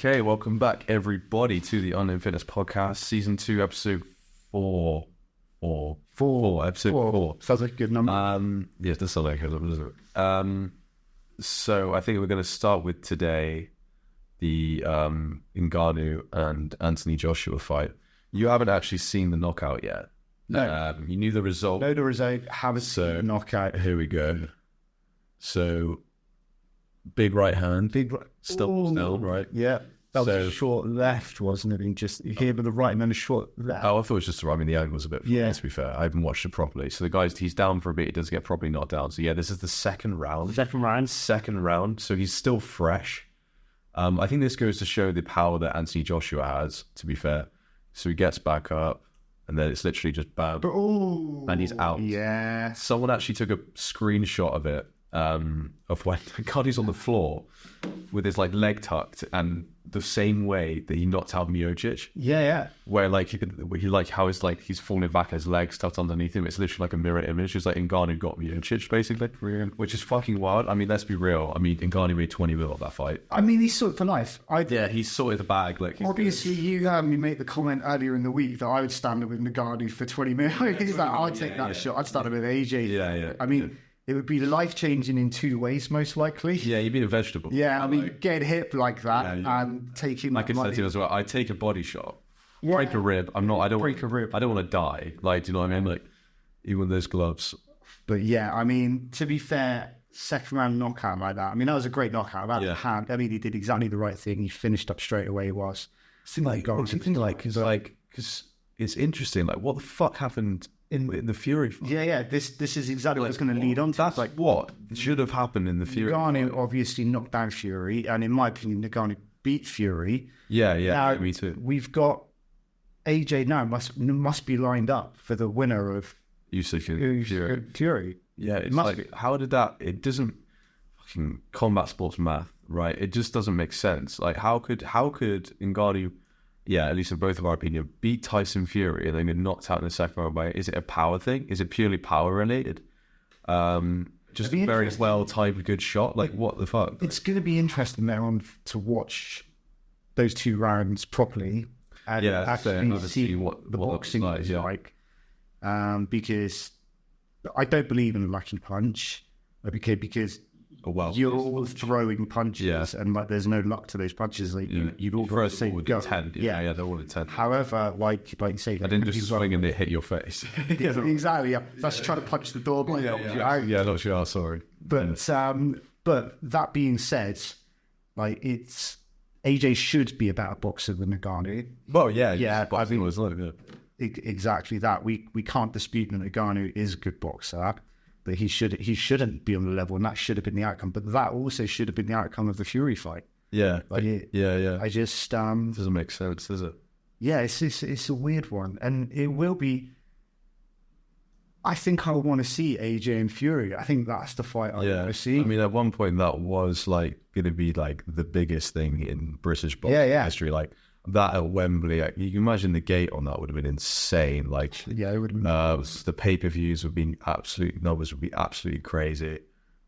Okay, welcome back, everybody, to the Unknown Fitness Podcast, Season 2, Episode 4. Episode 4. Sounds like a good number. Yes, that's not like it. So I think we're going to start with today the Ngannou and Anthony Joshua fight. You haven't actually seen the knockout yet. No. You knew the result. No, the result. Haven't seen the knockout. Here we go. So, big right hand. Still, right? Yeah. That was a short left, wasn't it? And just here with the right and then a short left. Oh, I thought it was just, I mean, the angle was a bit funny, to be fair. I haven't watched it properly. So the guy's, he's down for a bit. He doesn't get properly knocked down. So yeah, this is the second round. Second round. So he's still fresh. I think this goes to show the power that Anthony Joshua has, to be fair. So he gets back up and then it's literally just bam. And he's out. Yeah. Someone actually took a screenshot of it, of when Ngannou's on the floor with his like leg tucked and the same way that he knocked out Miocic. Yeah. Where like he like how it's like he's falling back, his legs tucked underneath him. It's literally like a mirror image. It's like Ngannou got Miocic basically, which is fucking wild. I mean, let's be real. I mean, Ngannou made 20 mil off that fight. I mean, he's sorted for life. He's sorted the bag. Like obviously, you made the comment earlier in the week that I would stand up with Ngannou for 20 mil. He's like, I'd take that shot. I'd stand up with AJ. Yeah. I mean. It would be life-changing in two ways, most likely. Yeah, you'd be a vegetable. Yeah, I mean, getting hit like that and taking like that money. I said to you as well, I take a body shot, break a rib. I don't break a rib. I don't want to die. Like, do you know what I mean? Like, even with those gloves. But yeah, I mean, to be fair, second round knockout like that. I mean, that was a great knockout. That hand. I mean, he did exactly the right thing. He finished up straight away. Because it's interesting. Like, what the fuck happened in the Fury fight? Yeah. This is exactly what's going to lead on to. That's like what should have happened in the Fury. Ngannou obviously knocked down Fury, and in my opinion, Ngannou beat Fury. Yeah. Now, me too. We've got AJ now must be lined up for the winner of Fury. Yeah, it's like how did that? It doesn't fucking combat sports math, right? It just doesn't make sense. Like how could Ngannou? Yeah, at least in both of our opinion, beat Tyson Fury and then get knocked out in the second round by. Is it a power thing? Is it purely power related? Just a very well timed good shot. Like what the fuck? It's going to be interesting there on to watch those two rounds properly and actually see what the boxing is like. Because I don't believe in a lucky punch, because. You're all throwing punches, and like there's no luck to those punches. Like you've all got the same go. Yeah, they're all intent. However, like you say, I didn't just swing and they hit your face. Exactly. Yeah, that's trying to punch the door. Not sure. Sorry. But that being said, like it's AJ should be a better boxer than Ngannou. Well, yeah. I think it was like exactly that. We can't dispute that Ngannou is a good boxer. But he shouldn't be on the level, and that should have been the outcome. But that also should have been the outcome of the Fury fight. Yeah, yeah. I just doesn't make sense, does it? Yeah, it's a weird one, and it will be. I think I want to see AJ and Fury. I think that's the fight I want to see. I mean, at one point that was like going to be like the biggest thing in British boxing history. Like that at Wembley, like, you can imagine the gate on that would have been insane. Like, it would have been. The pay-per-views would be numbers would be absolutely crazy.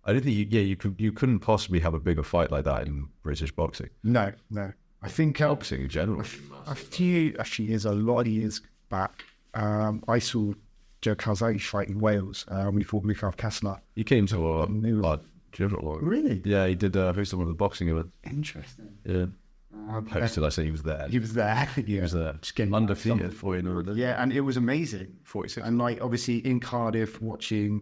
I don't think you couldn't possibly have a bigger fight like that in British boxing. No. I think boxing in general. A few years, a lot of years back, I saw Joe Calzaghe fight in Wales. We fought Mikhail Kessler. He came to a general. Really? Yeah, he did hosted one of the boxing events. Interesting. Yeah. Hosted, I say he was there. He was there. He was there. Undefeated for you. Yeah, and it was amazing. 46. And like obviously in Cardiff, watching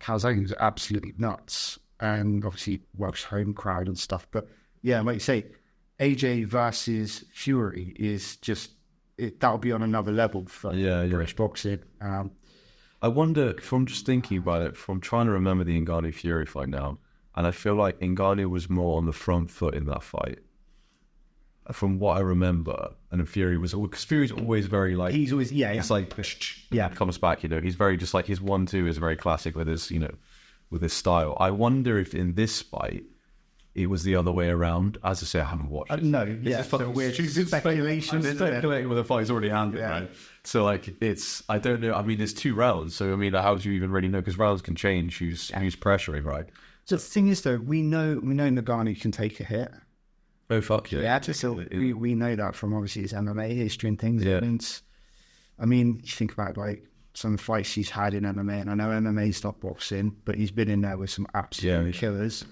Calzaghe was absolutely nuts, and obviously Welsh home crowd and stuff. But yeah, like you say, AJ versus Fury is just that'll be on another level for British boxing. I wonder, from just thinking about it, from trying to remember the Ngannou Fury fight now, and I feel like Ngannou was more on the front foot in that fight. From what I remember, and Fury was, because Fury's always very like, he's always it's like comes back, he's very just like his 1-2 is very classic with his with his style. I wonder if in this fight it was the other way around. As I say, I haven't watched it. No, so weird speculation. Speculating with a fight's already handled, right? So like I don't know. I mean, there's 2 rounds, so I mean, how do you even really know? Because rounds can change. Who's pressuring, right? So the thing is, though, we know Ngannou can take a hit. Oh, fuck yeah. Yeah, so we know that from obviously his MMA history and things. Yeah. And I mean, you think about like some fights he's had in MMA, and I know MMA's not boxing, but he's been in there with some absolute killers.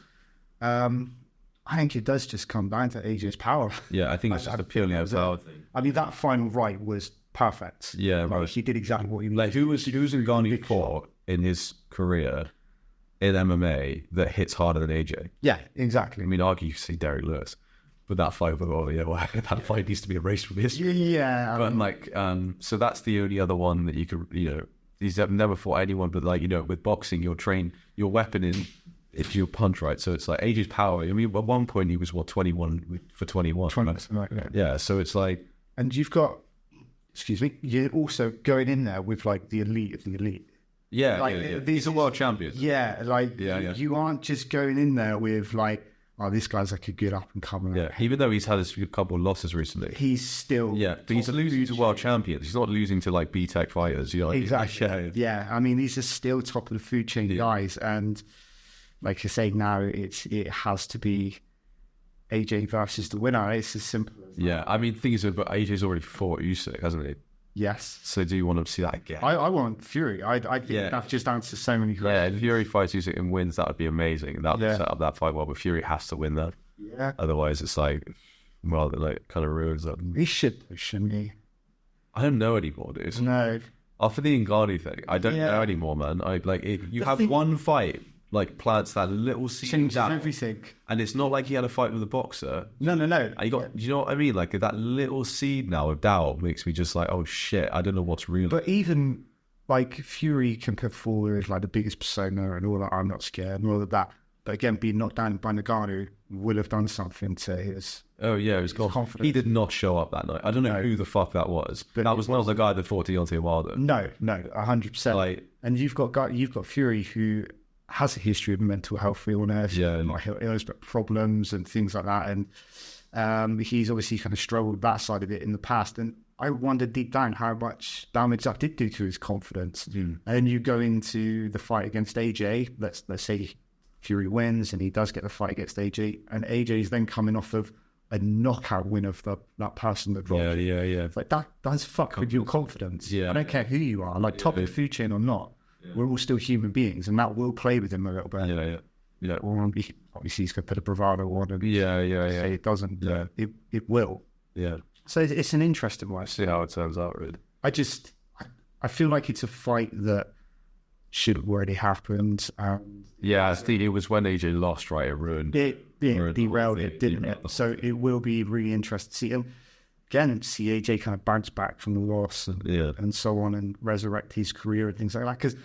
I think it does just come down to AJ's power. Yeah, I think it's just a purely power thing. I mean, that final right was perfect. Yeah, like, he did exactly what he like. Who's Ngannou fought in his career in MMA that hits harder than AJ? Yeah, exactly. I mean, argue you see Derek Lewis, but that fight, that fight needs to be erased from history. Yeah, but like, so that's the only other one that you could, he's never fought anyone. But like, with boxing, your weapon is if you punch, right? So it's like AJ's power. I mean, at one point he was 21 for 21. 20, right? Like that. Yeah, so it's like, and you've got, excuse me, you're also going in there with like the elite of the elite. Yeah, like, these are world champions. Yeah, like you aren't just going in there with like, oh, this guy's like a good up and coming. Yeah, even though he's had a couple of losses recently, he's still but he's losing to world champions. He's not losing to like B-Tech fighters. Exactly. Yeah, I mean, these are still top of the food chain guys, and like I say, now it has to be AJ versus the winner. It's as simple as that. Yeah, I mean, things are, but AJ's already fought Usyk, hasn't he? Yes. So do you want to see that again? I want Fury. I think that just answers so many questions. Yeah, if Fury fights Usyk and wins, that would be amazing. That would set up that fight well, but Fury has to win that. Yeah. Otherwise, it's like, well, it like kind of ruins that. He should, shouldn't he? I don't know anymore, dude. No. After the Ngannou thing, I don't know anymore, man. You have one fight, like plants that little seed changes down, everything, and it's not like he had a fight with a boxer. No. And you know what I mean? Like that little seed now of doubt makes me just like, oh shit, I don't know what's real. But even like Fury can put forward like the biggest persona and all that. I'm not scared and all of that. But again, being knocked down by Ngannou will have done something to his. Oh yeah, his confidence. He did not show up that night. I don't know who the fuck that was. But that was not the guy that fought Deontay Wilder. No, 100%. And you've got Fury who has a history of mental health illness, illness, but problems and things like that. And he's obviously kind of struggled with that side of it in the past. And I wondered deep down how much damage that did do to his confidence. And then you go into the fight against AJ. Let's say Fury wins and he does get the fight against AJ, and AJ is then coming off of a knockout win of that person that dropped. Yeah. It's like that does fuck with your confidence. Yeah. I don't care who you are, like top of the food chain or not. Yeah. We're all still human beings, and that will play with him a little bit. Yeah. Or obviously he's going to put a bravado on and say it doesn't. Yeah. It will. Yeah. So it's an interesting one. See how it turns out, really. I feel like it's a fight that should have already happened. It was when AJ lost, right? It ruined it. Derailed it, didn't it? So it will be really interesting to see him again, see AJ kind of bounce back from the loss and so on, and resurrect his career and things like that. Because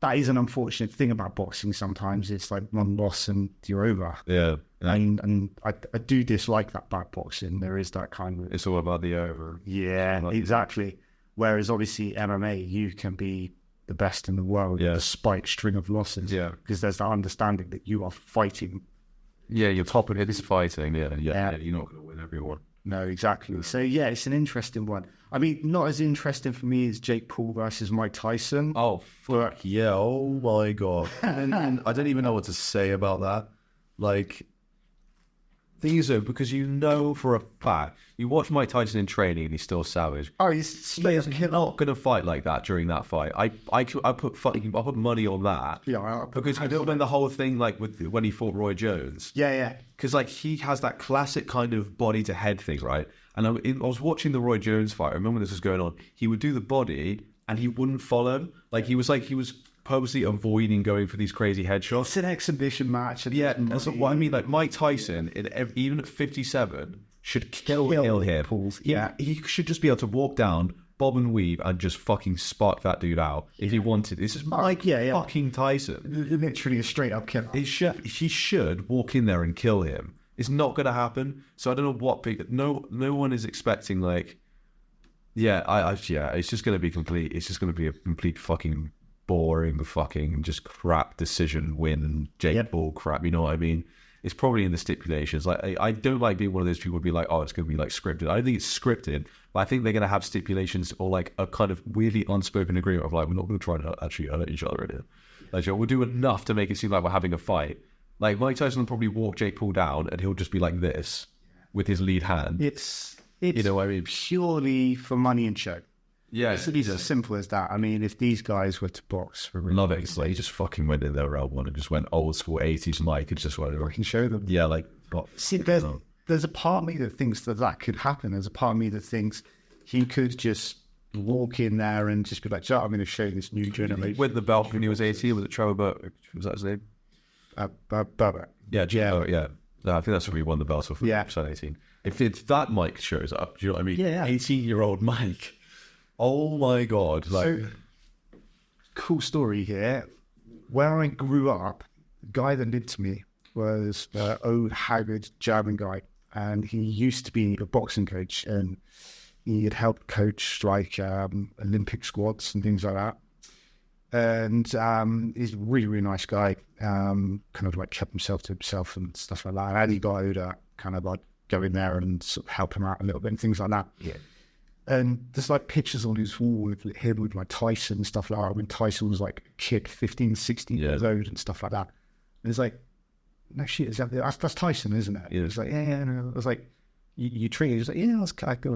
that is an unfortunate thing about boxing. Sometimes it's like one loss and you're over. Yeah. And I do dislike that about boxing. There is that kind of. It's all about the over. Yeah, exactly. Whereas obviously MMA, you can be the best in the world despite string of losses. Yeah. Because there's that understanding that you are fighting. Yeah, you're top of it. It's fighting. Yeah. You're not going to win everyone. No, exactly. So yeah, it's an interesting one. I mean, not as interesting for me as Jake Paul versus Mike Tyson. Oh, fuck yeah. Oh my God. and I don't even know what to say about that. Like, things are, because for a fact, you watch Mike Tyson in training and he's still savage. Oh, he's not going to fight like that during that fight. I put money on that. Yeah, because I don't know the whole thing like when he fought Roy Jones. Yeah. Because like he has that classic kind of body to head thing, right? And I was watching the Roy Jones fight. I remember when this was going on. He would do the body and he wouldn't follow. Like he was purposely avoiding going for these crazy headshots. It's an exhibition match. That's what I mean. Like Mike Tyson, even at 57, should kill him. Yeah, he should just be able to walk down, bob and weave, and just fucking spark that dude out if he wanted. This is Mike fucking Tyson. Literally a straight up kill. He should walk in there and kill him. It's not going to happen. So I don't know what no one is expecting like. It's just going to be complete. It's just going to be a complete fucking boring fucking just crap decision win and Jake Paul crap. You know what I mean? It's probably in the stipulations. Like I don't like being one of those people who be like, oh, it's going to be like scripted. I don't think it's scripted, but I think they're going to have stipulations or like a kind of weirdly unspoken agreement of like, we're not going to try to actually hurt each other in here. Like, we'll do enough to make it seem like we're having a fight. Like Mike Tyson will probably walk Jake Paul down and he'll just be like this. with his lead hand. It's you know what I mean? Purely for money and show. Yeah, it's as simple as that. I mean, if these guys were to box for love it. It's like he just fucking went in there round one and just went old school 80s Mike and just went, I can show them. Yeah, like see, there's a part of me that thinks that could happen. There's a part of me that thinks he could just walk in there and just be like, I'm going to show this new generation. With the belt when he was 18, was it Trevor Burke? Was that his name? Bubba. Yeah. No, I think that's where he won the belt for 18. If it's that Mike shows up, do you know what I mean? Yeah. 18-year-old Mike. Oh my God. So, cool story here. Where I grew up, the guy that lived to me was an old, haggard German guy. And he used to be a boxing coach. And he had helped coach like Olympic squads and things like that. And he's a really, really nice guy. Kind of like kept himself to himself and stuff like that. And he got older, kind of like go in there and sort of help him out a little bit and things like that. Yeah. And there's like pictures on his wall with him with like Tyson and stuff like that. When Tyson was like a kid, 15, 16 years old and stuff like that. And it's like, no shit, that's Tyson, isn't it? Yeah. It's like, yeah. No. I was like, you treat it. He was like, yeah, I was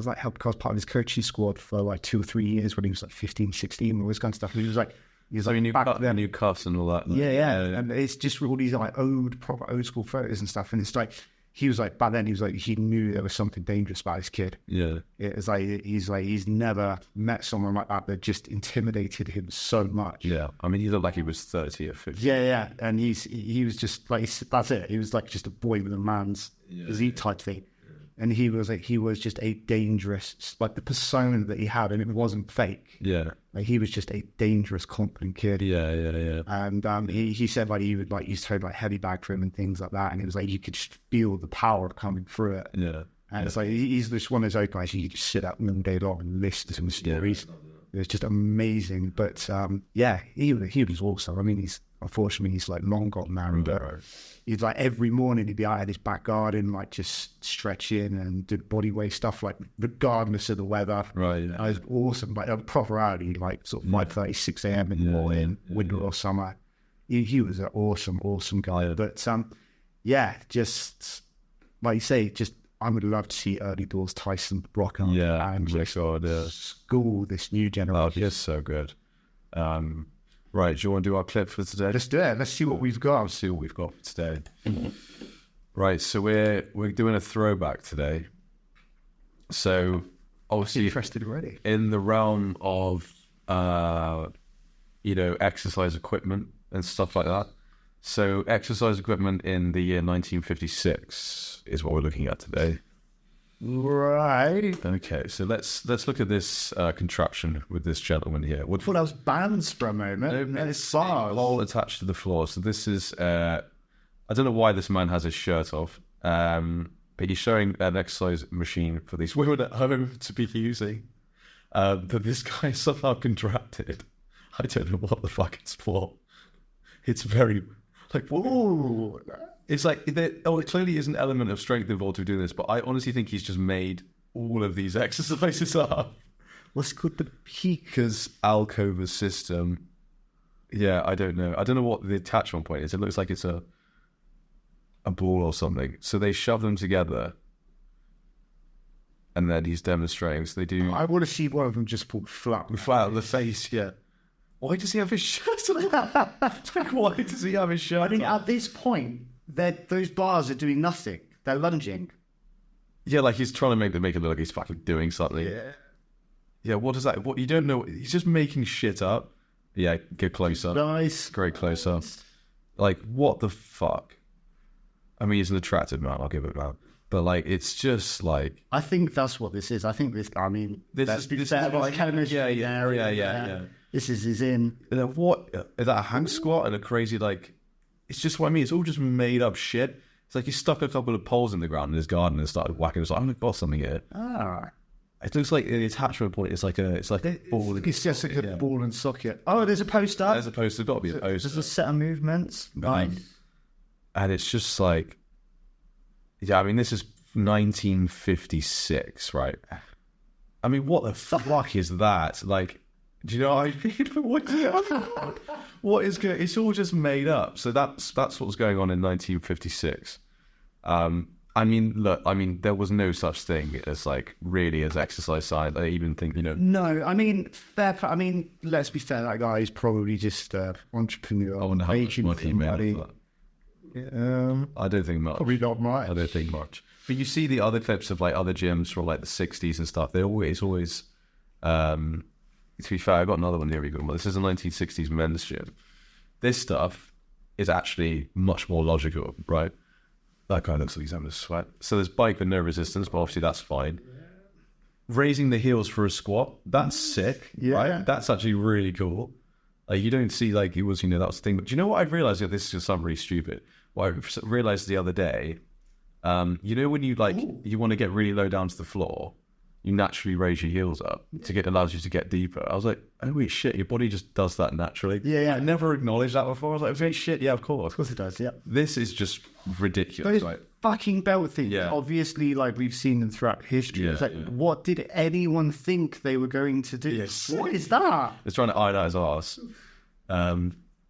like helped. I was part of his coaching squad for like 2 or 3 years when he was like 15, 16, all this kind of stuff. And he was like, new cuffs and all that. Yeah. And it's just all these like proper old school photos and stuff. And it's like, he was like, back then, he knew there was something dangerous about his kid. Yeah. It was like, he's never met someone like that just intimidated him so much. Yeah. I mean, he looked like he was 30 or 50. Yeah. And he was just like, that's it. He was like just a boy with a man's physique type thing. And he was just a dangerous, like the persona that he had, and it wasn't fake. Yeah. Like he was just a dangerous, confident kid. Yeah. And he said like he would like used to hold like heavy bag for him and things like that, and it was like you could just feel the power coming through it. Yeah. And it's like he's just one of those guys you could just sit up all day long and listen to his stories. Yeah. It was just amazing. But he was awesome. I mean, he's like long got married. He'd like every morning he'd be out at his back garden, like just stretching and do body weight stuff, like regardless of the weather. Right. Yeah. It was awesome, like a proper early, like sort of 5:30, 6 a.m. in the morning, winter or summer. He was an awesome guy. But just like you say, I would love to see early doors Tyson rock up and school this new generation. Oh, he's so good. Right, do you want to do our clip for today? Let's do it. Let's see what we've got. Let's see what we've got for today. Right, so we're doing a throwback today. So obviously interested already in the realm of exercise equipment and stuff like that. So exercise equipment in the year 1956 is what we're looking at today. Right. Okay, so let's look at this contraption with this gentleman here. I thought that was bands for a moment. No, it's all attached to the floor. So this is I don't know why this man has his shirt off, but he's showing an exercise machine for these women at home to be using. But this guy somehow contracted. I don't know what the fuck it's for. It's very like, whoa. It's like, it clearly is an element of strength involved with doing this, but I honestly think he's just made all of these exercises up. What's called the Pika's Alcova system. Yeah, I don't know. I don't know what the attachment point is. It looks like it's a ball or something. So they shove them together, and then he's demonstrating. So they do. I want to see one of them just pull flat on the face. Yeah. Why does he have his shirt on? Like, why does he have his shirt on? I think at this point, those bars are doing nothing. They're lunging. Yeah, like he's trying to make it look like he's fucking doing something. Yeah, what is that? What you don't know? He's just making shit up. Yeah, get closer. Nice. Great closer. Like, what the fuck? I mean, he's an attractive man, I'll give it that. But, like, it's just like... I think that's what this is. I think this... I mean... This is yeah. This is his in. And then what? Is that a hang squat and a crazy, like... It's just what I mean. It's all just made up shit. It's like he stuck a couple of poles in the ground in his garden and started whacking. It's like, I'm going to got something here. Ah. It looks like the attachment point is like a ball. It's just like a ball and socket. Oh, there's a poster. There's a poster. Got to be a poster. There's a set of movements. Right. And it's just like... Yeah, I mean, this is 1956, right? I mean, what the fuck is that? Like... Do you know what I mean? What is good? It's all just made up. So that's what's going on in 1956. And I mean, look, there was no such thing as like really as exercise science. I even think, No, I mean, let's be fair. That guy is probably just entrepreneur. I wonder how much money he made. I don't think much. Probably not much. I don't think much. But you see the other clips of like other gyms from like the 60s and stuff. They're always. To be fair, I got another one here. This is a 1960s men's gym. This stuff is actually much more logical, right? That guy looks like he's having a sweat. So there's bike with no resistance, but obviously that's fine. Raising the heels for a squat, that's sick, right? That's actually really cool. Like, you don't see, like, that was the thing. But do you know what I've realized? This is just something really stupid. What I realized the other day, when you want to get really low down to the floor, you naturally raise your heels up allows you to get deeper. I was like, oh wait, shit, your body just does that naturally. Yeah. I never acknowledged that before. I was like, okay, shit, yeah, of course. Of course it does, yeah. This is just ridiculous. Those fucking belt things, obviously, like, we've seen them throughout history. It's like, what did anyone think they were going to do? Yes. What is that? It's trying to iron out his arse.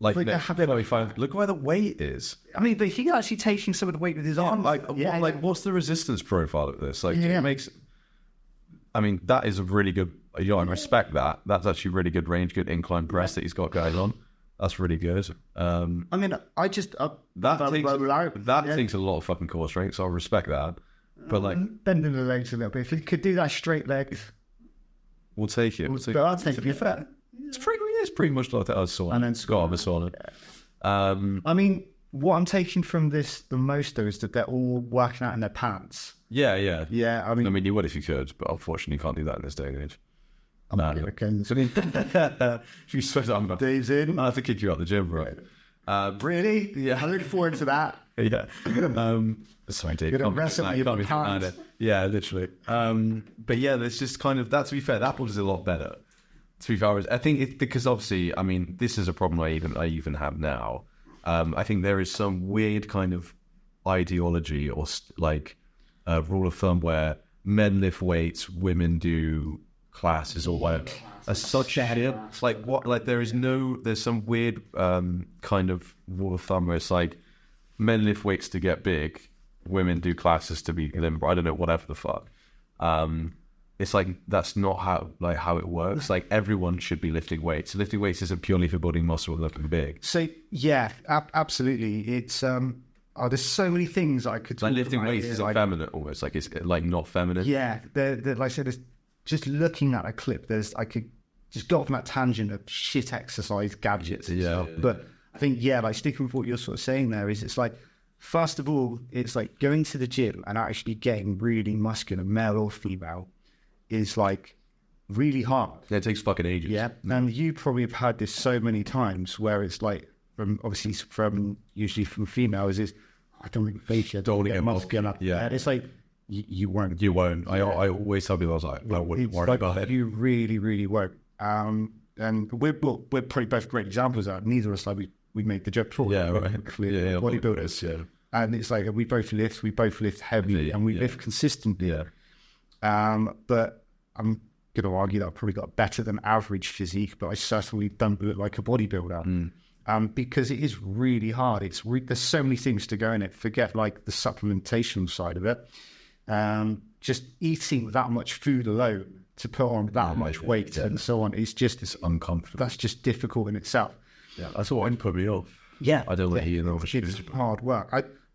Look where the weight is. I mean, but he actually taking some of the weight with his arm. What's the resistance profile of this? Like, it makes... I mean, that is a really good... I respect that. That's actually really good range, good incline press that he's got going on. That's really good. I just... that takes a lot of fucking core strength, so I respect that. But, like... Bending the legs a little bit. If he could do that straight legs... We'll take it. But I'll take it. Fair. It's pretty much like that. I saw it. And then Scott of sauna. I mean, what I'm taking from this the most, though, is that they're all working out in their pants. Yeah. I mean, you would if you could, but unfortunately, you can't do that in this day and age. You sweat on that. Days in. I have to kick you out the gym, right? Really? Yeah. I look forward to that. Yeah. Sorry, Dave. You're going to wrestle me your pants. Yeah, literally. But yeah, there's just kind of, that, to be fair, that was a lot better. To be fair, I think it's because obviously, I mean, this is a problem I even have now. I think there is some weird kind of ideology or rule of thumb where men lift weights, women do classes or whatever. It's like what? Like there's some weird kind of rule of thumb where it's like men lift weights to get big, women do classes to be limber. I don't know, whatever the fuck. It's like that's not how it works. Like everyone should be lifting weights. Lifting weights isn't purely for building muscle or looking big. So yeah, absolutely. It's there's so many things I could talk like lifting about weights is feminine almost. Like it's like not feminine. Yeah, like I said, just looking at a clip. I could just go off on that tangent of shit exercise gadgets. Yeah, but I think like sticking with what you're sort of saying there is it's like. First of all, it's like going to the gym and actually getting really muscular, male or female, is like really hard. Yeah, it takes fucking ages. Yeah, and you probably have had this so many times where it's like usually from females is I don't think facial, don't get muscular. Yeah, and it's like you won't. You won't. I always tell people I was like, I wouldn't worry about it. You really, really won't. And we're probably both great examples of that. Neither of us we made the joke before. Yeah, right. Bodybuilders. Yeah. And it's like we both lift heavy and we lift consistently. Yeah. But I'm going to argue that I've probably got a better than average physique, but I certainly don't look like a bodybuilder. Because it is really hard. There's so many things to go in it. Forget like the supplementation side of it. Just eating that much food alone to put on that much weight and so on. It's uncomfortable. That's just difficult in itself. Yeah, that's what put me off. Yeah, I don't like hearing all the shit. It's hard work.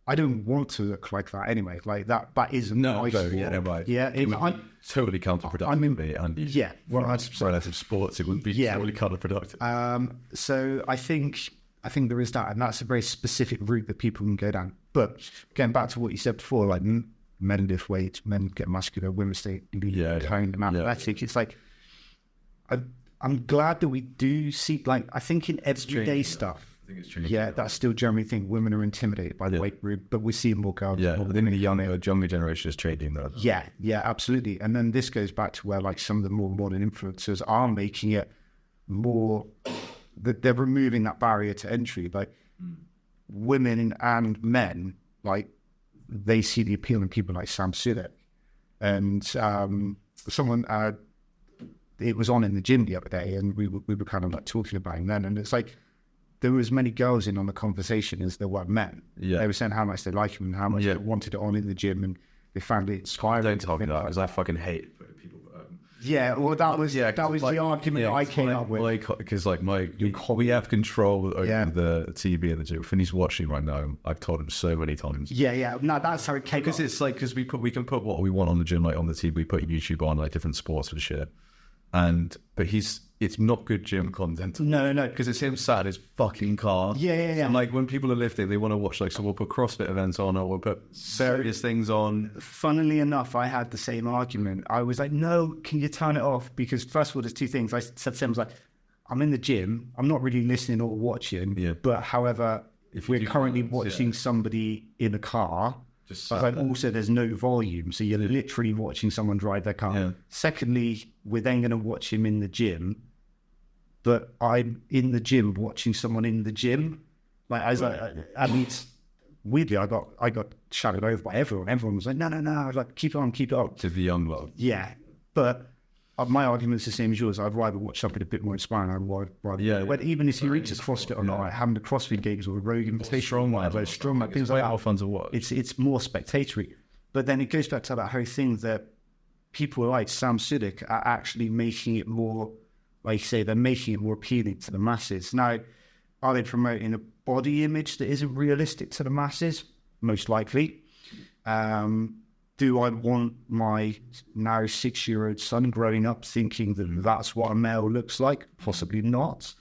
I don't want to look like that anyway. Like that is nice. Right. Yeah, I'm totally counterproductive. Yeah, relative sports, it would be totally counterproductive. So I think there is that, and that's a very specific route that people can go down. But going back to what you said before, like men lift weights, men get muscular, women stay toned and athletic. It's like I'm glad that we do see, like, I think in everyday stuff. Yeah, that's still generally thing. Women are intimidated by the weight group, but we see more girls. Yeah, within the younger generation is changing that. Yeah, absolutely. And then this goes back to where like some of the more modern influencers are making it more that they're removing that barrier to entry. Like women and men, like they see the appeal in people like Sam Sulek, and someone. It was on in the gym the other day, and we were kind of like talking about him then, and it's like. there were as many girls in on the conversation as there were men. Yeah. They were saying how much they like him and how much they wanted it on in the gym, and they found it inspiring. Don't tell me that, because I fucking hate people. Yeah, well, that was the argument I came up with. Because we have control over the TV and the gym. Finney's watching right now. I've told him so many times. Yeah. No, that's how it came. Because it's like, because we can put what we want on the gym, like on the TV. We put YouTube on, like different sports and shit. But it's not good gym content. No. Because it's him sat in his fucking car. Yeah. And like when people are lifting, they want to watch, like, so we'll put CrossFit events on, or we'll put various things on. Funnily enough, I had the same argument. I was like, no, can you turn it off? Because first of all, there's two things. I said to him, I was like, I'm in the gym. I'm not really listening or watching. Yeah. But however, if we're currently watching somebody in a car, but also there's no volume, so you're literally watching someone drive their car. Yeah. Secondly, we're then going to watch him in the gym, but I'm in the gym watching someone in the gym. Like, I was like, I mean, weirdly, I got shouted over by everyone. Everyone was like, no. I was like, keep it on. To the young lot. Yeah, but my argument's the same as yours. I'd rather watch something a bit more inspiring. I'd rather but even if he reaches CrossFit or not, like having the CrossFit games or a Rogan strong things like that. Fun to watch. It's more spectatorily. But then it goes back to that whole thing that people like Sam Sulek are actually making it more, like you say, they're making it more appealing to the masses. Now, are they promoting a body image that isn't realistic to the masses? Most likely. Do I want my now 6-year-old son growing up thinking that that's what a male looks like? Possibly not.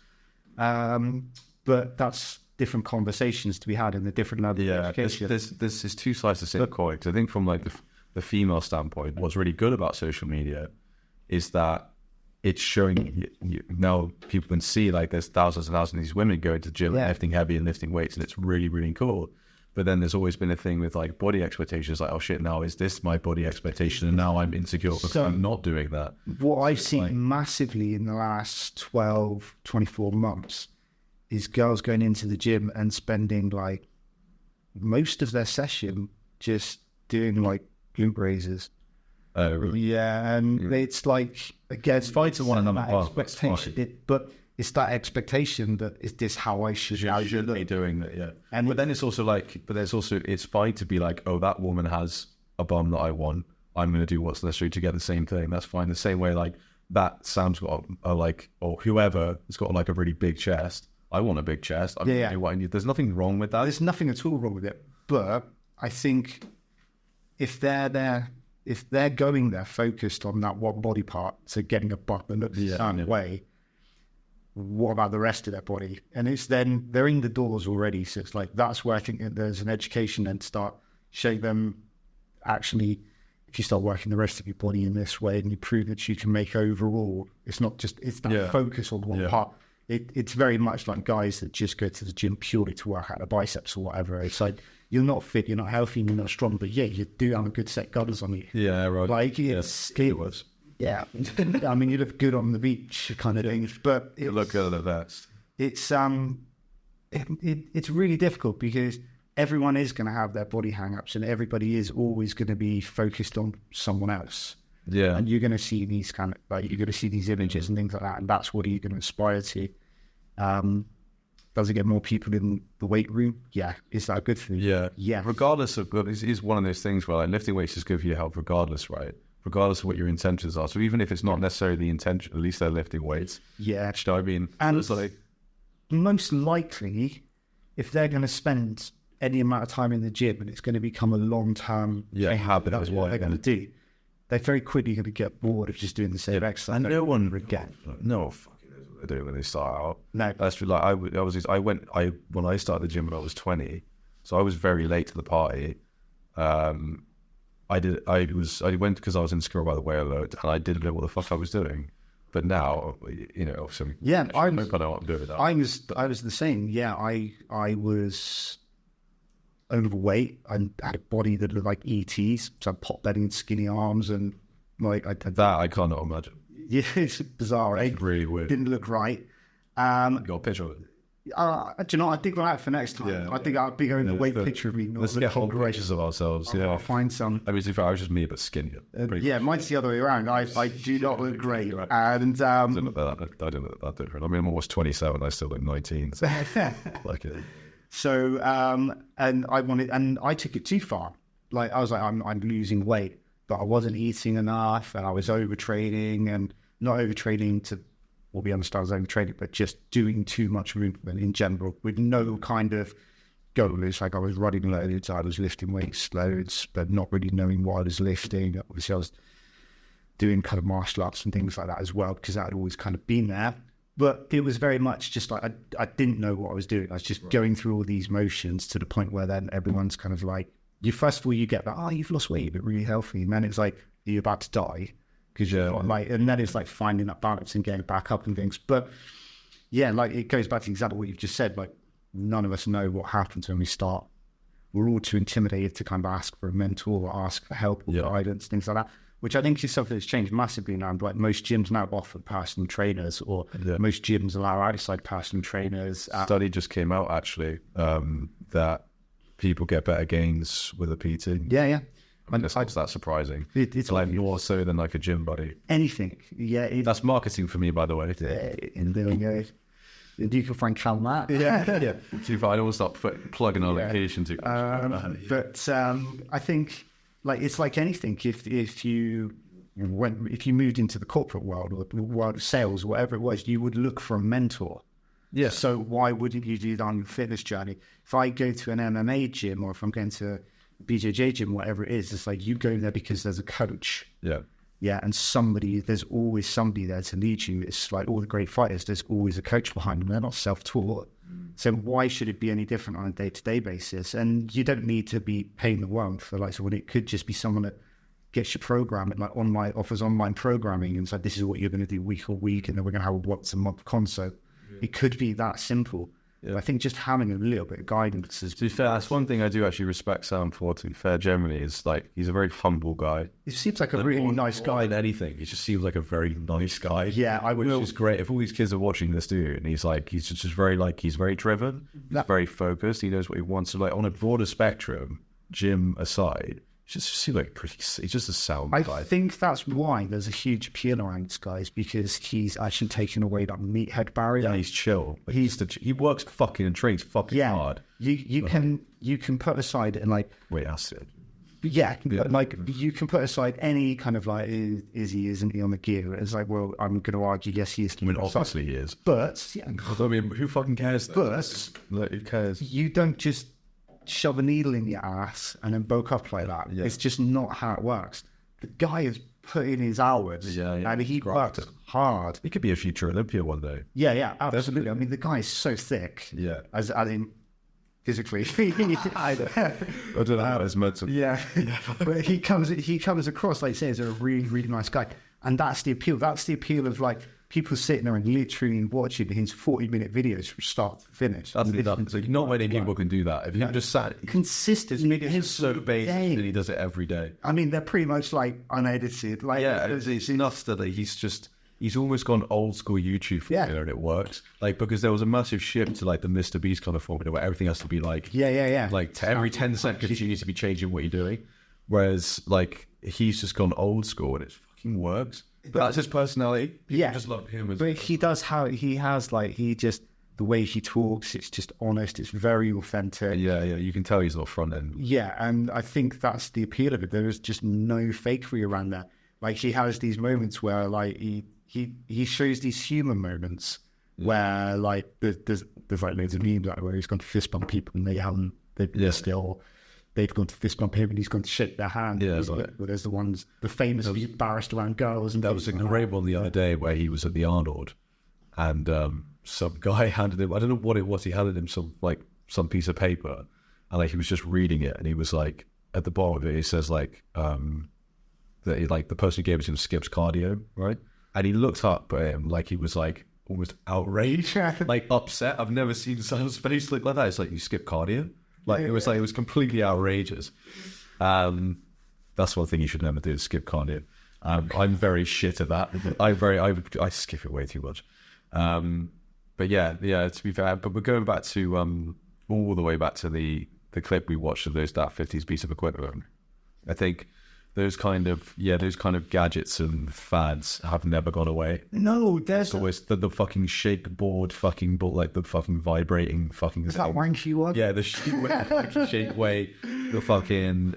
But that's different conversations to be had in the different levels of education. There's two sides to the same coin. I think from like the female standpoint, what's really good about social media is that it's showing you now people can see, like, there's thousands and thousands of these women going to the gym, lifting heavy and lifting weights, and it's really, really cool. But then there's always been a thing with like body expectations, like, oh shit, now is this my body expectation? And now I'm insecure because I'm not doing that. What I've seen massively in the last 12, 24 months is girls going into the gym and spending like most of their session just doing like glute raises. Oh, really? Yeah, and it's like, again, it's fine to want another expectation, but it's that expectation that is this how I should be doing that, yeah. But then it's also like, it's fine to be like, oh, that woman has a bum that I want. I'm going to do what's necessary to get the same thing. That's fine. The same way, like, that Sam's got or whoever has got like a really big chest. I want a big chest. I'm going to do what I need. There's nothing wrong with that. There's nothing at all wrong with it. But I think if they're going there focused on that one body part, so getting a butt that looks a certain way, what about the rest of their body? And it's then they're in the doors already. So it's like, that's where I think that there's an education and start showing them, actually, if you start working the rest of your body in this way and you prove that you can make overall, it's not just, it's that focus on one part. It's very much like guys that just go to the gym purely to work out the biceps or whatever. It's like, you're not fit, you're not healthy, you're not strong, but you do have a good set guns on you. Yeah, right. Like, it was. Yeah, I mean, you look good on the beach, kind of things, but you look good at the best. It's it's really difficult because everyone is going to have their body hang-ups, and everybody is always going to be focused on someone else. Yeah, and you're going to see these kind of, like, you're going to see these images and things like that, and that's what you're going to aspire to. Does it get more people in the weight room? Yeah. Is that a good thing? Yeah. Regardless of, it's one of those things where, like, lifting weights is good for your health regardless, right? Regardless of what your intentions are. So even if it's not necessarily the intention, at least they're lifting weights. Yeah. You know what I mean? And it's like, most likely, if they're going to spend any amount of time in the gym and it's going to become a long-term habit, that's what they're going to do, they're very quickly going to get bored of just doing the same exercise. And no one again. No fucking knows what they're doing when they start out. No, that's true. Like when I started the gym when I was 20, so I was very late to the party. I went because I was insecure about the way I looked, and I didn't know what the fuck I was doing. But now, you know, I know what I'm doing now. I was the same. Yeah, I was overweight and had a body that looked like ET's, so pot belly and skinny arms, and like I cannot imagine. Yeah, it's bizarre. It's really weird. Didn't look right. You got a picture of it? Do you know, I think about it for next time. Yeah. I think I'll be going the weight picture of me. Let's get whole pictures of ourselves. I'll find some. I mean, to be fair, I was just me, but skinnier. Mine's the other way around. I do not look great. Right. And I don't look that different. I mean, I'm almost 27. I still look 19. So like it. So, and I took it too far. Like, I was like, I'm losing weight, but I wasn't eating enough, and I was overtraining, and not overtraining to what we understand as overtraining, but just doing too much movement in general with no kind of goal. It's like I was running loads, I was lifting weights loads, but not really knowing what I was lifting. Obviously, I was doing kind of martial arts and things like that as well, because that had always kind of been there. But it was very much just like I didn't know what I was doing. I was just going through all these motions to the point where then everyone's kind of like, first of all, you get that, you've lost weight, but really healthy. And then it's like, you're about to die. Because and then it's like finding that balance and getting back up and things. But yeah, like it goes back to exactly what you've just said. Like, none of us know what happens when we start. We're all too intimidated to kind of ask for a mentor or ask for help or guidance, things like that. Which I think is something that's changed massively now. Like, most gyms now offer personal trainers, or most gyms allow outside personal trainers. Study just came out actually that people get better gains with a PT. Yeah. I mean, it's not that surprising. It's like more so than like a gym buddy. Anything. Yeah. That's marketing for me, by the way. And there we go. You can find Cal Matt. Yeah. Too far. I don't want to start plugging our location too much. But I think, like, it's like anything. If you moved into the corporate world or the world of sales, whatever it was, you would look for a mentor. Yeah. So why wouldn't you do that on your fitness journey? If I go to an MMA gym, or if I'm going to BJJ gym, whatever it is, it's like you go there because there's a coach. Yeah, and there's always somebody there to lead you. It's like all the great fighters, there's always a coach behind them. They're not self-taught. So why should it be any different on a day-to-day basis? And you don't need to be paying the world for like someone. It could just be someone that gets your program, and like offers online programming, and it's like, this is what you're going to do week on week, and then we're going to have a once a month consult. It could be that simple. Yeah. I think just having a little bit of guidance is... To be fair, that's one thing I do actually respect Sam for, to be fair, generally, is like, he's a very humble guy. He seems like a really nice guy. In anything, he just seems like a very nice guy. Yeah, which is great. If all these kids are watching this dude, and he's just very, like, he's very driven, he's very focused, he knows what he wants. So, like, on a broader spectrum, gym aside, he just seems like he's just a sound guy. I think that's why there's a huge appeal around this guy, is because he's actually taken away that meathead barrier. Yeah, he's chill. He works fucking and trains fucking hard. You can put aside and like... Wait, that's it. Like, you can put aside any kind of like, isn't he on the gear? It's like, well, I'm going to argue, yes, he is. I mean, obviously he is. But... I mean, who fucking cares? But... Like, who cares? You don't just shove a needle in your ass and then bulk up like that. It's just not how it works. The guy has put in his hours, and he worked hard. He could be a future Olympia one day. Yeah, absolutely. I mean, the guy is so thick. Yeah. As in, physically. I don't know how it's meant to. Yeah. But he comes across, like I say, as a really, really nice guy. And that's the appeal. That's the appeal of like people sitting there and literally watching his 40-minute videos from start to finish. That's like, not many people can do that. If you just sat consistently, it's so basic, and he does it every day. I mean, they're pretty much like unedited. Like, it's nuts that he's almost gone old school YouTube formula, and it works. Like, because there was a massive shift to like the Mr. Beast kind of formula where everything has to be like like every 10 seconds you need to be changing what you're doing. Whereas like he's just gone old school, and it fucking works. But that's his personality. People just love him. But he does the way he talks, it's just honest, it's very authentic. Yeah, you can tell he's not front end. Yeah, and I think that's the appeal of it. There is just no fakery around that. Like, he has these moments where like he shows these human moments where like there's like loads of memes like where he's gone to fist bump people and they've gone to fist bump him and he's gone to shake their hand. Yeah, there's the famous embarrassed around girls. And that was a great one the other day where he was at the Arnold, and some guy handed him, I don't know what it was, he handed him some piece of paper, and like he was just reading it, and he was like, at the bottom of it, he says like that he, like the person who gave it to him skips cardio, right? And he looked up at him like he was like almost outraged, like upset. I've never seen someone's face look like that. It's like, you skip cardio? Like it was completely outrageous. That's one thing you should never do, is skip cardio. I'm very shit at that. I skip it way too much. But yeah, to be fair, but we're going back to all the way back to the clip we watched of that 50s piece of equipment. I think those kind of gadgets and fads have never gone away. No, there's always the fucking shake board, like the fucking vibrating fucking. Is that wanky one? Yeah, the shake weight, the fucking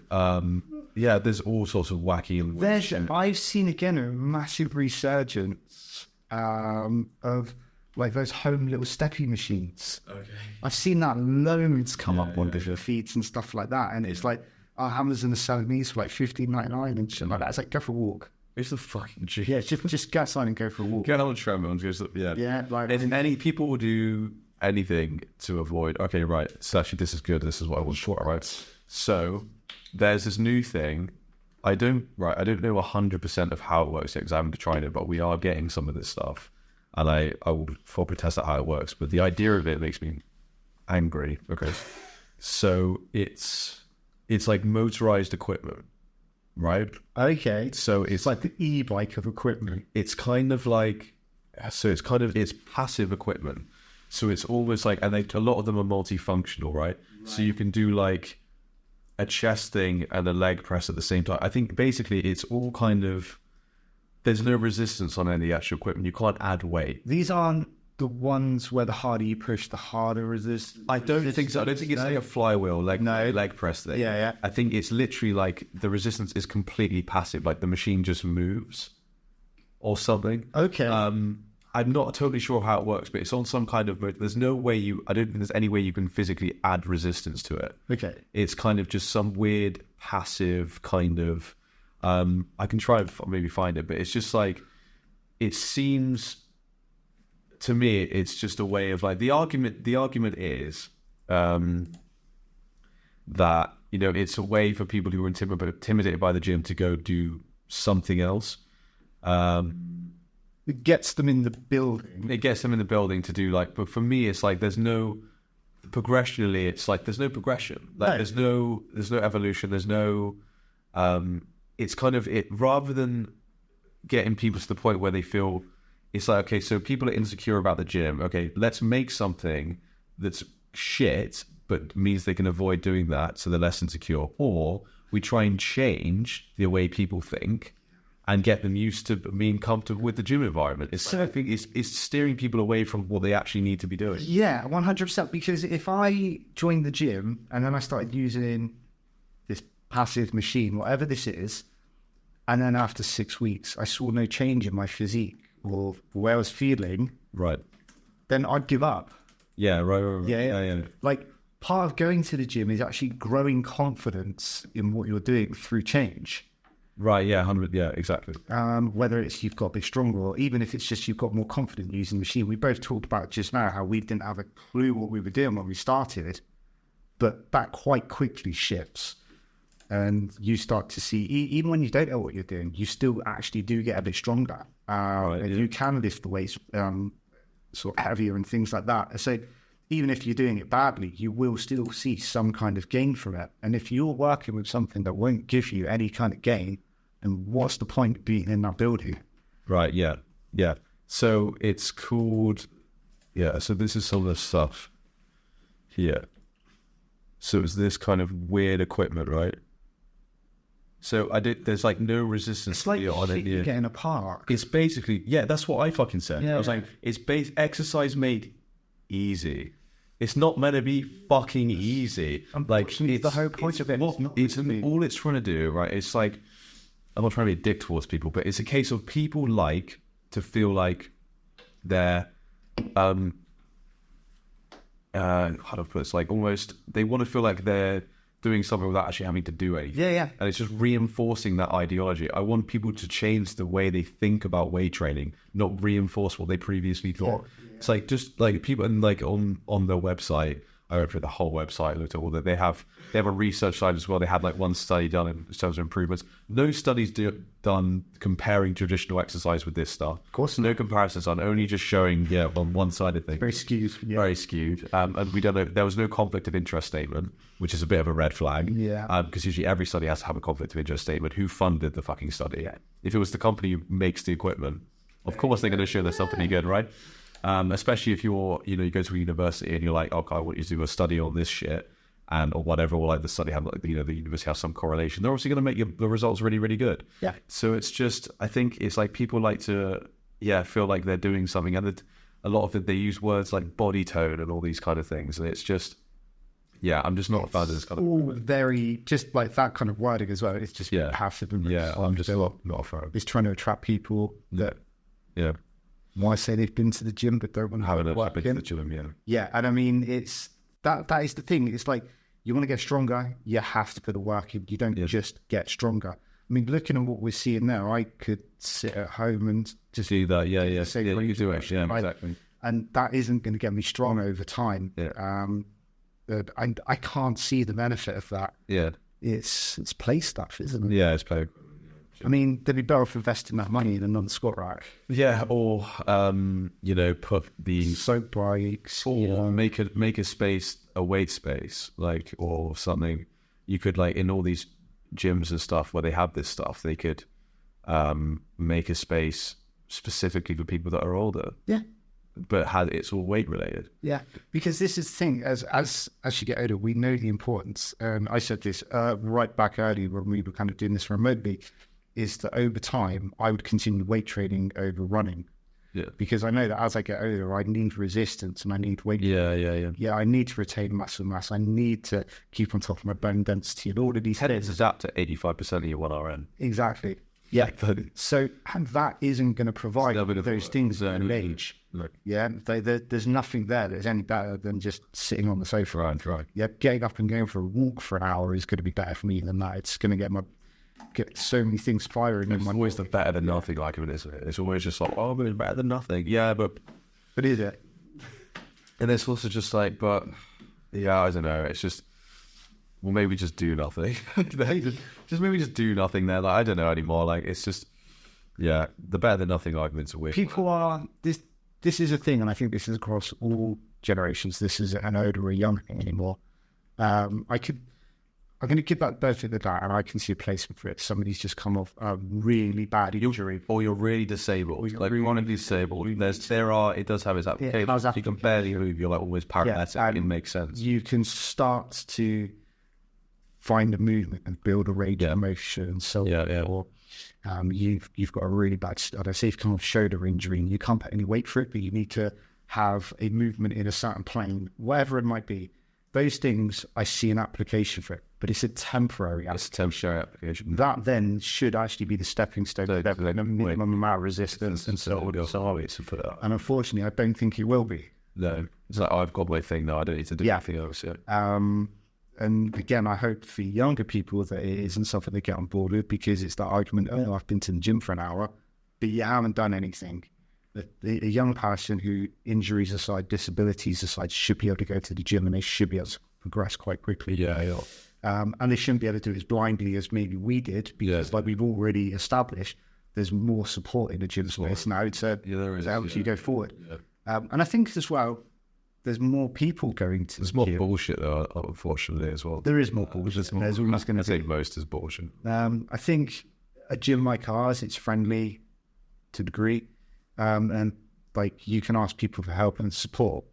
there's all sorts of wacky. I've seen again a massive resurgence of like those home little steppy machines. Okay, I've seen that loads come up on different feeds and stuff like that, and it's like. Amazon is selling these for like $15.99 and shit like that. It's like, go for a walk. It's the fucking cheap. Yeah, just go outside and go for a walk. Get on the treadmill and go. Yeah, like any people will do anything to avoid. Okay, right. So actually, this is good. This is what I want. Sure, right. So there's this new thing. I don't know 100% of how it works yet because I haven't tried it, but we are getting some of this stuff, and I will probably test out how it works. But the idea of it makes me angry. Okay, so it's like motorized equipment, right? Okay. So it's like the e-bike of equipment. It's kind of like, it's passive equipment. So it's almost like, and a lot of them are multifunctional, right? So you can do like a chest thing and a leg press at the same time. I think basically it's all kind of, there's no resistance on any actual equipment. You can't add weight. These aren't the ones where the harder you push, the harder resistance. I don't think so. I don't think it's like a flywheel, leg press thing. Yeah. I think it's literally like the resistance is completely passive. Like the machine just moves or something. Okay. I'm not totally sure how it works, but it's on some kind of mode. There's no way I don't think there's any way you can physically add resistance to it. Okay. It's kind of just some weird passive kind of, I can try and maybe find it, but it's just like, it seems, to me, it's just a way of like the argument is that, it's a way for people who are intimidated by the gym to go do something else. It gets them in the building. It gets them in the building to do but for me, it's like there's no progressionally. It's like there's no progression. Like there's no evolution. There's no. It's kind of it rather than getting people to the point where they feel. It's like, okay, so people are insecure about the gym. Okay, let's make something that's shit, but means they can avoid doing that, so they're less insecure. Or we try and change the way people think and get them used to being comfortable with the gym environment. I think it's steering people away from what they actually need to be doing. Yeah, 100%. Because if I joined the gym and then I started using this passive machine, whatever this is, and then after 6 weeks, I saw no change in my physique, or the way I was feeling, right, then I'd give up. Yeah, right. Yeah. Like, part of going to the gym is actually growing confidence in what you're doing through change. Right, yeah, 100, yeah, exactly. Whether it's you've got to be stronger, or even if it's just you've got more confidence using the machine. We both talked about just now how we didn't have a clue what we were doing when we started, but that quite quickly shifts. And you start to see, even when you don't know what you're doing, you still actually do get a bit stronger. And you can lift the weights sort of heavier and things like that. So even if you're doing it badly, you will still see some kind of gain from it. And if you're working with something that won't give you any kind of gain, then what's the point of being in that building? Right, yeah. So it's called, so this is some of the stuff here. So it's this kind of weird equipment, right? So there's like no resistance. It's like you get in a park. It's basically, that's what I fucking said. Yeah. I was like, it's exercise made easy. It's not meant to be fucking easy. Like, it's the whole point of it. All it's trying to do, right? It's like, I'm not trying to be a dick towards people, but it's a case of people like to feel like they're, how do I put it? It's like almost, they want to feel like they're doing something without actually having to do anything. Yeah. And it's just reinforcing that ideology. I want people to change the way they think about weight training, not reinforce what they previously thought. Yeah. It's like just like people, and like on their website, I went through the whole website, looked at all that they have a research side as well. They had like one study done in terms of improvements. No studies done comparing traditional exercise with this stuff. Of course, no comparisons done. Only just showing on one side of things. Very skewed. Yeah. Very skewed. And we don't know. There was no conflict of interest statement, which is a bit of a red flag. Yeah. Because usually every study has to have a conflict of interest statement. Who funded the fucking study? Yeah. If it was the company who makes the equipment, of course they're going to show there's something good, right? Especially if you're, you go to a university and you're like, okay, I want you to do a study on this shit or whatever, or like the study have, like, the university has some correlation. They're obviously going to make the results really, really good. Yeah. So it's just, I think it's like people like to, feel like they're doing something, and a lot of it, they use words like body tone and all these kind of things, and it's just, I'm just not a fan of this kind of. All very, just like that kind of wording as well. It's just passive. And I'm just not a fan. It's trying to attract people that want to say they've been to the gym but don't want to haven't work been to the gym. Yeah, and I mean, it's that is the thing. It's like, you want to get stronger, you have to put the work in. You don't just get stronger. I mean, looking at what we're seeing now, I could sit at home and just see that. You do actually. Yeah, exactly. And that isn't going to get me strong over time. I can't see the benefit of that. Yeah, it's play stuff, isn't it? Yeah, it's play. I mean, they'd be better off investing that money in another squat rack. Yeah, or put the soap bikes, or make a space, a weight space, like, or something. You could, like, in all these gyms and stuff where they have this stuff, they could make a space specifically for people that are older. Yeah. But it's all weight related. Yeah, because this is the thing. As you get older, we know the importance. And I said this right back early when we were kind of doing this remotely, is that over time I would continue weight training over running. Yeah. Because I know that as I get older, I need resistance and I need weight. Yeah, I need to retain muscle mass. I need to keep on top of my bone density and all of these things. It's up to 85% of your 1RM. Exactly. Yeah. So, and that isn't going to provide those things at an age. Look. Yeah. There's nothing there that's any better than just sitting on the sofa. Right. Yeah. Getting up and going for a walk for an hour is going to be better for me than that. It's going to get so many things firing. It's always the better than nothing argument, isn't it? It's always just like, oh, but it's better than nothing. Yeah, but is it? And it's also just like, but I don't know. It's just, well, maybe just do nothing. just maybe just do nothing there. Like, I don't know anymore. Like, it's just, the better than nothing arguments are weird. People are this is a thing, and I think this is across all generations. This is an older or young thing anymore. I'm going to give that benefit of the doubt, and I can see a placement for it. Somebody's just come off a really bad injury, or you're really disabled. Like, you want to be disabled. It does have its applications. You can barely move. You're like always paralytic. It makes sense. You can start to find a movement and build a range of motion and so on. You've got a really bad, say you've come off shoulder injury and you can't put any weight for it, but you need to have a movement in a certain plane, whatever it might be. Those things, I see an application for it, but it's a temporary application. It's a temporary application. That then should actually be the stepping stone to a minimum amount of resistance and so on. And unfortunately, I don't think it will be. No. It's like, I've got my thing now, I don't need to do anything else. Yeah. And again, I hope for younger people that it isn't something they get on board with, because it's that argument, I've been to the gym for an hour, but you haven't done anything. A young person who, injuries aside, disabilities aside, should be able to go to the gym, and they should be able to progress quite quickly. And they shouldn't be able to do it as blindly as maybe we did, because like we've already established, there's more support in the gym space now to help you go forward. And I think as well, there's more people going to There's more bullshit though, unfortunately, as well. There is more bullshit. There's always going to be. I think most is bullshit. I think a gym like ours, it's friendly to a degree. And like, you can ask people for help and support.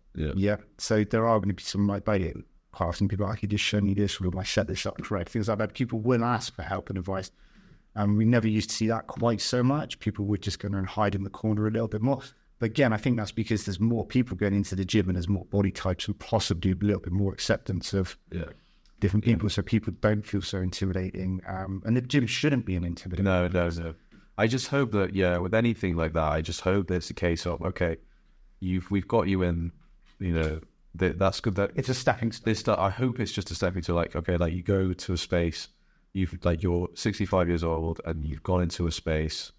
So there are going to be some like buy-in class, and people like, I could just show me this, or I set this up correct, things like that. People will ask for help and advice. We never used to see that quite so much. People would just go and hide in the corner a little bit more. But again, I think that's because there's more people going into the gym, and there's more body types, and possibly a little bit more acceptance of different people, so people don't feel so intimidating. And the gym shouldn't be an intimidating. No. I just hope that, with anything like that, I just hope that it's a case of, okay, we've got you in, that's good. That it's a stepping stone. I hope it's just a stepping to, like, okay, like, you go to a space, you're 65 years old and you've gone into a space,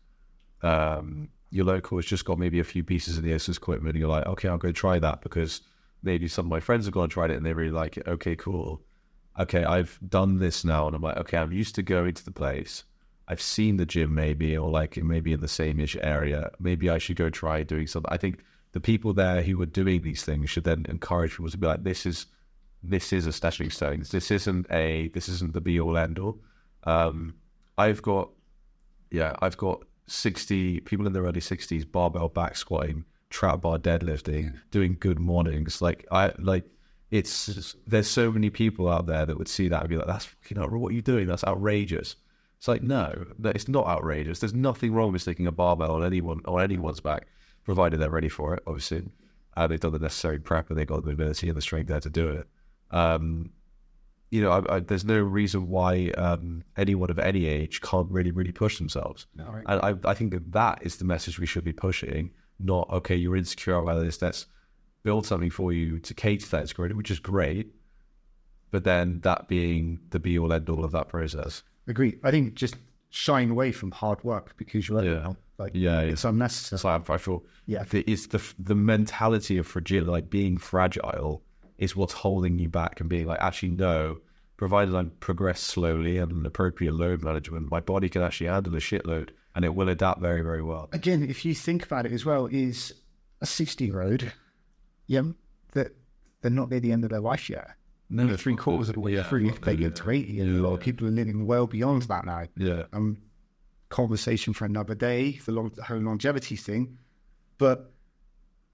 your local has just got maybe a few pieces of the exercise equipment, and you're like, okay, I'll go try that because maybe some of my friends have gone and tried it and they really like it. Okay, cool. Okay, I've done this now, and I'm like, okay, I'm used to going to the place. I've seen the gym maybe, or like maybe in the same-ish area. Maybe I should go try doing something. I think the people there who are doing these things should then encourage people to be like, this is a stepping stone. This isn't the be-all end-all. I've got 60 people in their early 60s barbell back squatting trap bar deadlifting, doing good mornings. There's so many people out there that would see that and be like, that's fucking outrageous. What are you doing? That's outrageous. It's like, no, it's not outrageous. There's nothing wrong with sticking a barbell on anyone's back, provided they're ready for it, obviously. They've done the necessary prep and they've got the ability and the strength there to do it. There's no reason why anyone of any age can't really push themselves. No, right. And I think that is the message we should be pushing, not, okay, you're insecure about this, let's build something for you to cater to that insecurity, which is great, but then that being the be-all, end-all of that process. Agree. I think just shying away from hard work because you're it's unnecessary. It's like, I feel it's the mentality of fragile, like being fragile is what's holding you back, and being like, actually no, provided I progress slowly and an appropriate load management, my body can actually handle a shitload and it will adapt very, very well. Again, if you think about it as well, is a 60-year-old, that they're not near the end of their life yet. No, 3/4 of the way through, if they get to 80, and a lot of people are living well beyond that now. Yeah. Conversation for another day, the whole longevity thing, but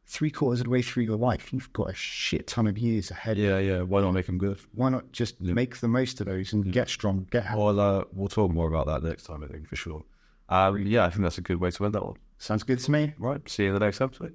3/4 of the way through your life, you've got a shit ton of years ahead. Yeah. Why not make them good? Why not just make the most of those and get strong, get healthy? We'll talk more about that next time, I think, for sure. I think that's a good way to end that one. Sounds good to me. Right. See you in the next episode.